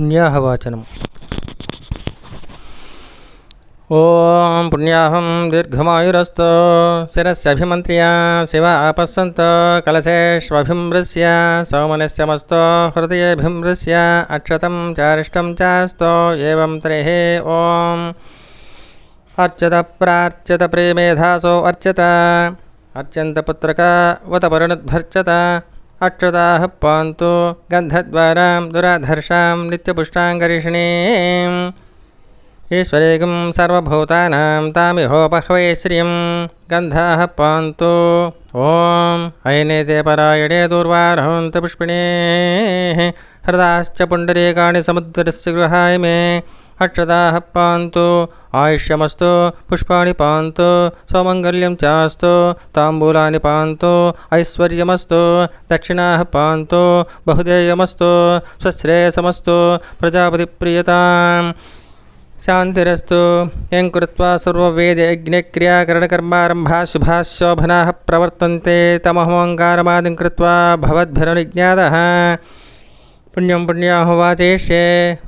पुण्याहवाचनम्। ओं पुण्याहं दीर्घमायुरस्तु शिरस्यभिमन्त्र्या शिवा आपस्सन्त कलशेष्वभिमृश्य सौमनस्यमस्तो हृदयेभिमृश्य अक्षतं चारिष्टं चास्तो एवं त्रिः ओं अर्चत प्रार्चत प्रेमेधासो अर्चत अर्चन्त पुत्रका वतपरुणद्भर्चत अक्षताः पान्तु गन्धद्वारां दुराधर्षां नित्यपुष्टाङ्गरिषिणीम् ईश्वरेकं सर्वभूतानां तामिहोपह्वये श्रियं गन्धाः पान्तु ॐ अयनेते परायणे दूर्वारहन्त पुष्पिणेः हृदाश्च पुण्डरीकाणि समुद्रस्य गृहाय मे अक्षताः पान्तु आयुष्यमस्तु पुष्पाणि पान्तु सौमङ्गल्यं चास्तु ताम्बूलानि पान्तु ऐश्वर्यमस्तु दक्षिणाः पान्तु बहुदेयमस्तु स्वश्रेयसमस्तु प्रजापतिप्रियताम् शान्तिरस्तु यं कृत्वा सर्ववेदयज्ञक्रियाकरणकर्मारम्भाः शुभाः शोभनाः प्रवर्तन्ते तमहमङ्कारमादिं कृत्वा भवद्भिरनुज्ञातः पुण्यं पुण्याहुवाचेष्ये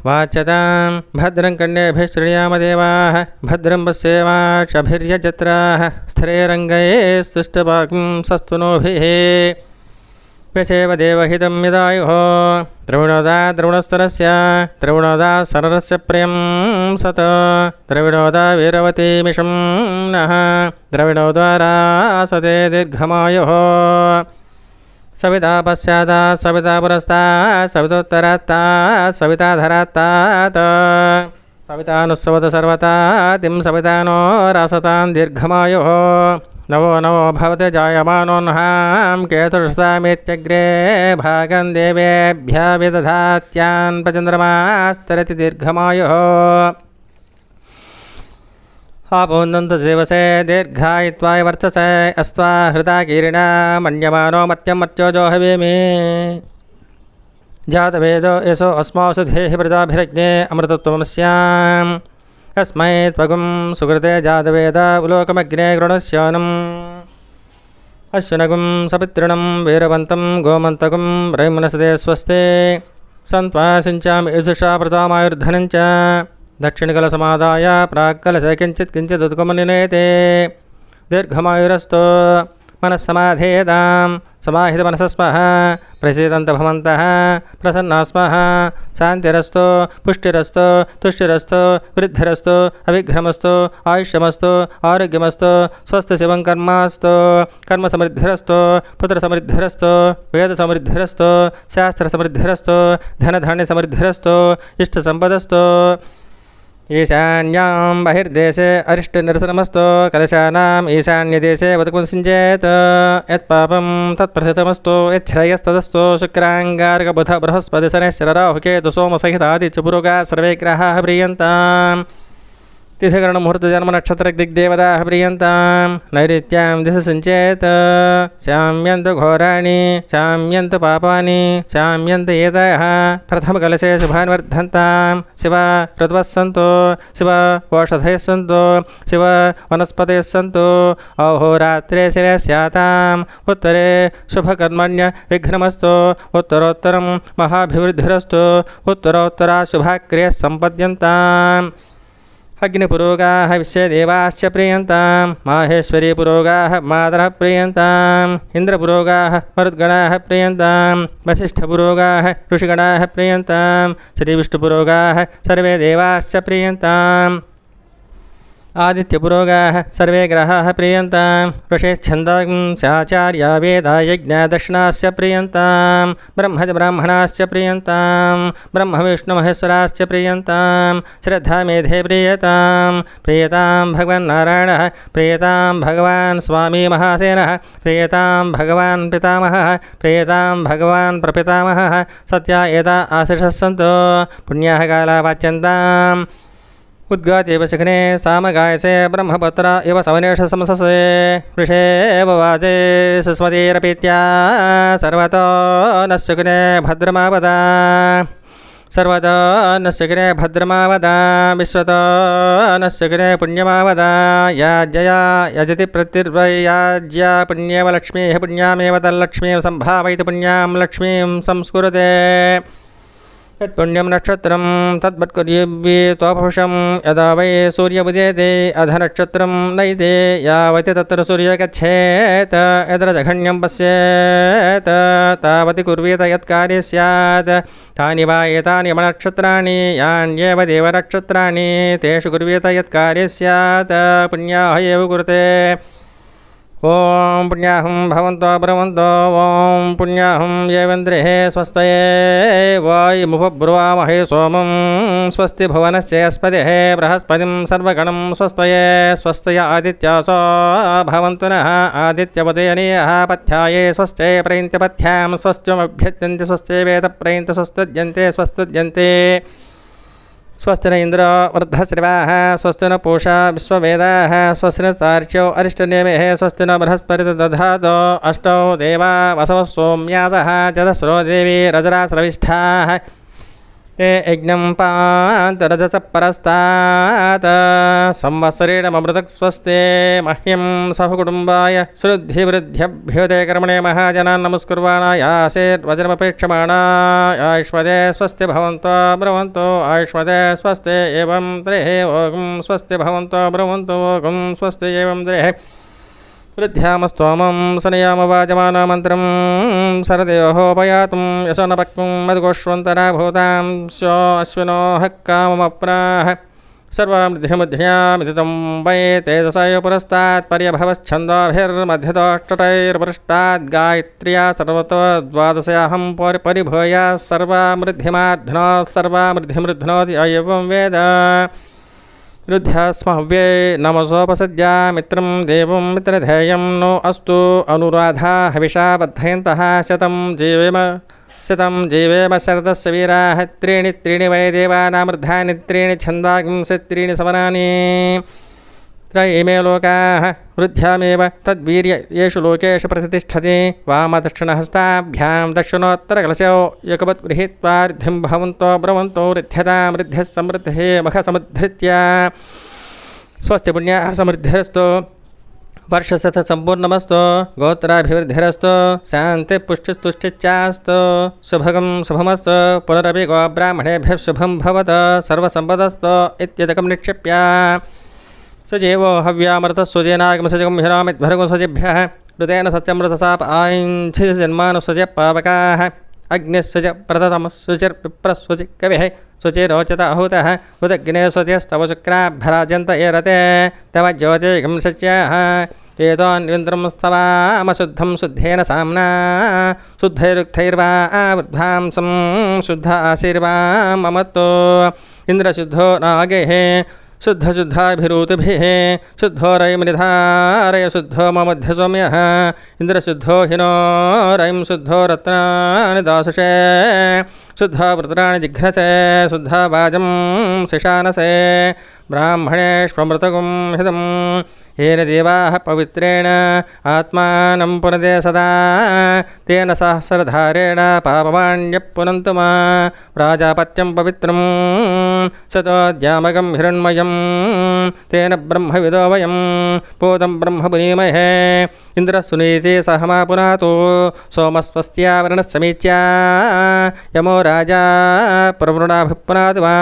वाच्यतां भद्रं कर्णेभिः शृणुयामदेवाः भद्रं पश्येमाक्षभिर्यजत्राः स्थिरैरङ्गैः स्तुष्टवाक्ं सस्तुनोभिः व्यसेव देवहितं यदायुः द्रविणोदा द्रविणस्तरस्य द्रविणोदा सररस्य प्रियं सत द्रविणोदा वीरवतीमिषं नः द्रविणोद्वारा सते दीर्घमायुः सविता पश्चात् सविता पुरस्तात् सवितोत्तरात्तात् सविताधरात्तात् सवितानुस्सवत सर्वता तिं सवितानो रासतां दीर्घमायुः नवो नवो भवते जायमानोऽन्हां केतुर्षतामेत्यग्रे भागं देवेभ्यः विदधात्यान् पचन्द्रमास्तरति दीर्घमायुः आपोन्दन्तु जीवसे दीर्घायित्वाय वर्चसे अस्त्वा हृता कीरिणा मन्यमानो मत्यं मत्योजो हवेमि जातवेदो यशो अस्मासु धेहि प्रजाभिरज्ञे अमृतत्वमस्याम् अस्मै त्वगुं सुकृते जातवेद उलोकमग्ने गृणस्यानम् अश्विनगुं सपितृणं वीरवन्तं गोमन्तगुं रैमनसदे स्वस्ते सन्त्वा सिञ्चामि यजुषा प्रजामायुर्धनं च दक्षिणकलसमादाय प्राक्कलशे किञ्चित् किञ्चिदुत्कमनिनेते दीर्घमायुरस्तु मनस्समाधेयतां समाहितमनसस्मः प्रसीदन्तु भवन्तः प्रसन्नाः स्मः शान्तिरस्तु पुष्टिरस्तु तुष्टिरस्तु वृद्धिरस्तु अविघ्नमस्तु आयुष्यमस्तु आरोग्यमस्तु स्वस्थशिवं कर्मास्तु कर्मसमृद्धिरस्तु पुत्रसमृद्धिरस्तु वेदसमृद्धिरस्तु शास्त्रसमृद्धिरस्तु धनधान्यसमृद्धिरस्तु इष्टसम्पदस्तु ईशान्यां बहिर्देशे अरिष्टनिरसनमस्तु कलशानाम् ईशान्यदेशे वदकुंसिञ्चेत् यत्पापं तत्प्रथितमस्तु यच्छ्रेयस्तदस्तु शुक्राङ्गारकबुध बृहस्पति शनैश्चरराहुकेतु सोमसहितादित्यपुरुगा सर्वे ग्रहाः प्रीयन्ताम् तिथिकरणमुहूर्तजन्मनक्षत्रदिग्देवताः प्रीयन्तां नैऋत्यां दिश सञ्चेत् शाम्यन्तु घोराणि शाम्यन्तु पापानि शाम्यन्तु एतयः प्रथमकलशे शुभान् वर्धन्तां शिव ऋतवः सन्तु शिव ओषधयः सन्तु शिव वनस्पतयः सन्तु अहोरात्रे शिवे स्याताम् उत्तरे शुभकर्मण्य विघ्नमस्तु उत्तरोत्तरं महाभिवृद्धिरस्तु उत्तरोत्तरा शुभाक्रियः सम्पद्यन्ताम् अग्निपुरोगाः विश्वदेवाश्च प्रीयन्तां माहेश्वरी पुरोगाः मातरः प्रीयन्ताम् इन्द्रपुरोगाः मरुद्गणाः प्रीयन्तां वसिष्ठपुरोगाः ऋषिगणाः प्रीयन्तां श्रीविष्णुपुरोगाः सर्वे देवाश्च प्रीयन्ताम् आदित्यपुरोगाः सर्वे ग्रहाः प्रीयन्तां ऋषेच्छन्दांश्चाचार्या वेदायज्ञादक्षिणाश्च प्रीयन्तां ब्रह्म च ब्राह्मणाश्च प्रीयन्तां ब्रह्मविष्णुमहेश्वराश्च प्रीयन्तां श्रद्धामेधे प्रीयतां प्रीयतां भगवन्नारायणः प्रीयतां भगवान् स्वामी महासेनः प्रीयतां भगवान् पितामहः प्रीयतां भगवान् प्रपितामहः सत्या एता आशिषः सन्तु पुण्याः काला वाच्यन्ताम् उद्गातेव शिखने सामगायसे ब्रह्मपुत्र इव सवनेश समससे वृषे एव वाजे सुस्मतीरपीत्या सर्वतो न शिखने भद्रमावदा सर्वतो नश्यगिरे भद्रमावदा विश्वतो नश्यगिरे पुण्यमावदा याज्ञया यजति प्रतिर्वयाज्या पुण्येव लक्ष्मीः पुण्यामेव तल्लक्ष्मीं सम्भावयति पुण्यां लक्ष्मीं संस्कुरुते यत्पुण्यं नक्षत्रं तद्वत्कुर्यव्ये त्वपुषं यदा वै सूर्योदयते अधनक्षत्रं नैते यावति तत्र सूर्यो गच्छेत् यत्र जघन्यं पश्येत् तावति कुर्वीत यत्कार्ये स्यात् तानि वा एतानि नक्षत्राणि यान्येव देवनक्षत्राणि तेषु कुर्वीत यत्कार्ये स्यात् पुण्याः एव कुरुते ओम पुण्याहं भवन्तो ब्रवन्तो ओम पुण्याहं येवेन्द्रिः स्वस्तये वायुमुपब्रुवामहे सोमं स्वस्ति भुवनस्य अस्पतिः बृहस्पतिं सर्वगणं स्वस्तये स्वस्तय आदित्यासो भवन्तु नः आदित्यवदयनीयः पथ्याये स्वस्ते प्रयन्त्यपथ्यां स्वस्त्यमभ्यत्यन्ति स्वस्ते वेदप्रयन्ति स्वस्तुज्यन्ते स्वस्तुज्यन्ते स्वस्ति न इंद्र वृद्धश्रवाः स्वस्ति न पूषा विश्ववेदाः स्वस्ति न तार्क्यो अरिष्टनेमिः स्वस्ति न बृहस्पति दधातो अष्टौ देवा वसवः सोम्यासः चतस्रो देवी रजराश्रविष्ठाः ते यज्ञं पान्तरजसः परस्तात् संवत्सरेणमृतः स्वस्ते मह्यं सहकुटुम्बाय श्रुद्धिवृद्ध्यभ्युदे कर्मणे महाजनान् नमस्कुर्वाणायासेर्वज्रमपेक्षमाणाय आयुष्मदे स्वस्ति भवन्तो ब्रवन्तो आयुष्मदे स्वस्ति एवं त्रिः ओगुं स्वस्ति भवन्तो ब्रवन्तो ओगुं स्वस्ति एवं त्रिः वृद्ध्यामस्तोमं सनयामवाजमानमन्त्रं सरदेहोपयातुं यशोनपक्वं मधुकोष्वन्तरा भूतां स्यो अश्विनो हः काममप्राह सर्वमृद्धिमुद्ध्यामिति तं वै तेजसाय पुरस्तात् पर्यभवच्छन्दोभिर्मध्यतोष्टटैर्पृष्टात् गायत्र्या सर्वतो द्वादशयाहं परिभूय सर्वामृद्धिमाध्नो सर्वामृद्धिमृध्नोति एवं वेद रुद्ध्यास्मव्ये नमसोपसद्या मित्रं देवं मित्रधेयं नो अस्तु अनुराधा हविषा बद्धयन्तः शतं जीवेम शरदस्य वीराः त्रीणि वै देवानामृद्धानि त्रीणि छन्दांसि त्रीणि सवनानि त्रयीमे लोकाः वृद्ध्यामेव तद्वीर्य येषु लोकेषु प्रतिष्ठति वामदक्षिणहस्ताभ्यां दक्षिणोत्तरकलशौ एकवत् गृहीत्वा ऋद्धिं भवन्तो ब्रवन्तो ऋद्ध्यतां ऋद्ध्यः समृद्धिः मखसमुद्धृत्य स्वस्ति पुण्याः समृद्धिरस्तु वर्षशत सम्पूर्णमस्तु गोत्राभिवृद्धिरस्तु शान्ति पुष्टिस्तुष्टिश्चास्तु शुभगं शुभमस्तु पुनरपि गोब्राह्मणेभ्यः शुभं भवत सर्वसम्पदस्तु इत्येतकं निक्षिप्य सुजीवो हव्यामृतः सुजेनागमसजगं हिरामिद्भर्गो स्वजेभ्यः ऋतेन सत्यमृतसाप आञ्छिजन्मानुसुज पावकाः अग्निस्वज प्रदतमस्सुचिर्विप्रस्वजि कविः शुचिरोचत आहूतः उदग्ने स्वजस्तव शुक्राभ्यराजन्त एरते तव ज्योतिगं सच्याः एतोऽन्विन्द्रं स्तवामशुद्धं शुद्धेन साम्ना शुद्धैरुक्थैर्वा वृद्धांसं शुद्ध आशीर्वाममत्तो इन्द्रशुद्धो नागेः शुद्धशुद्धाभिरूतिभिः शुद्धो रयमनिधारय शुद्धो ममध्यसौम्यः इन्द्रशुद्धो हिनो रयं शुद्धो रत्नानि दासुषे शुद्धो वृत्राणि जिघ्नसे शुद्धा वाजं शिशानसे ब्राह्मणेष्वमृतगुं हितं येन देवाः पवित्रेण आत्मानं पुनदे सदा तेन सहस्रधारेण पापमान्यः पुनन्तु मा प्राजापत्यं पवित्रं सतोद्यामकं हिरण्मयं तेन ब्रह्मविदो वयं पूतं ब्रह्म पुनीमहे इन्द्रस्सुनीति सह मा पुनातु सोमस्वस्त्यावरणः समीच्या यमो राजा प्रवृणाभिपुनातु वा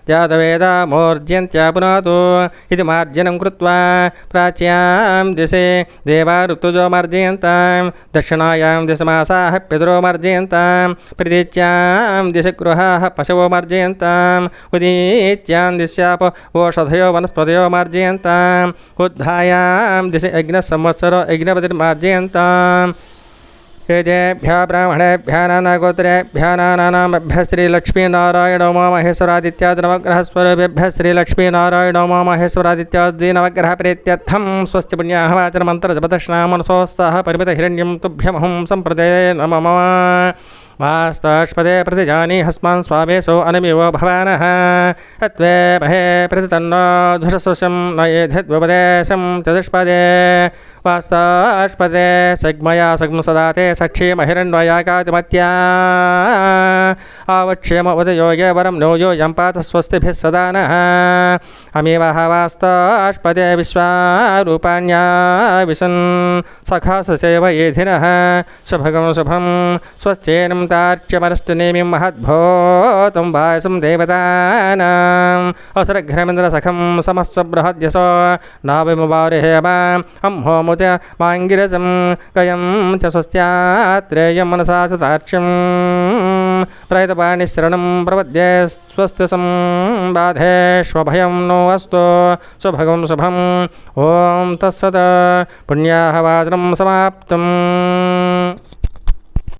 जातवेदा मोर्ज्यन्त्या पुनातु इति मार्जनं कृत्वा प्राच्यां दिशे देवा ऋतुजो मार्जयन्तां दक्षिणायां दिशमासाः पितरो मार्जयन्तां प्रतीच्यां दिशि गृहाः पशवो मार्जयन्ताम् उदीच्यां दिश्याप ओषधयो वनस्पतयो मार्जयन्ताम् उद्धायां दिशि यज्ञसंवत्सरो यज्ञपतिर्मार्जयन्ताम् वेदेभ्यः ब्राह्मणेभ्यः नानागोत्रेभ्यः नानानामभ्यः श्रीलक्ष्मीनारायणो महेश्वरादित्यादिनवग्रहस्वरूपेभ्यः श्रीलक्ष्मीनारायणो महेश्वरादित्यादि नवग्रह प्रीत्यर्थं स्वस्ति पुण्याः वाचनमन्तरजपदश्नामनसोत्साह परिमितहिरण्यं तुभ्यमहं सम्प्रदये नमः वास्ताष्पदे प्रतिजानी हस्मान् स्वामेशो अनमिवो भवानः अत्वे महे प्रतितन्नो धुषसुषं न येधिद्वपदेशं चतुष्पदे वास्ताष्पदे सग्मया सग्म सदा ते सक्षीमहिरण्वयाकातिमत्या आवक्षेम उदयोगे वरं नो यो यं पात स्वस्तिभिः सदा नः अमीवः वास्ताष्पदे विश्वारूपाण्या विशन् सखाससेव येधिनः शुभगं शुभं स्वस्त्येनं तार्च्यमनष्टनेमिं महद्भूतं वायसं देवतानाम् असरघ्नमिन्द्रसखं समस्य बृहद्यसो नाभिमुवारिहेम अम्होमुच माङ्गिरजं कयं च स्वस्त्यात्रेयं मनसा सतार्च्यं प्रयतपाणिशरणं प्रपद्ये स्वस्ति संबाधेष्वभयं नो अस्तु शुभगं शुभम् ॐ तत्सत् पुण्याहवाचनं समाप्तम्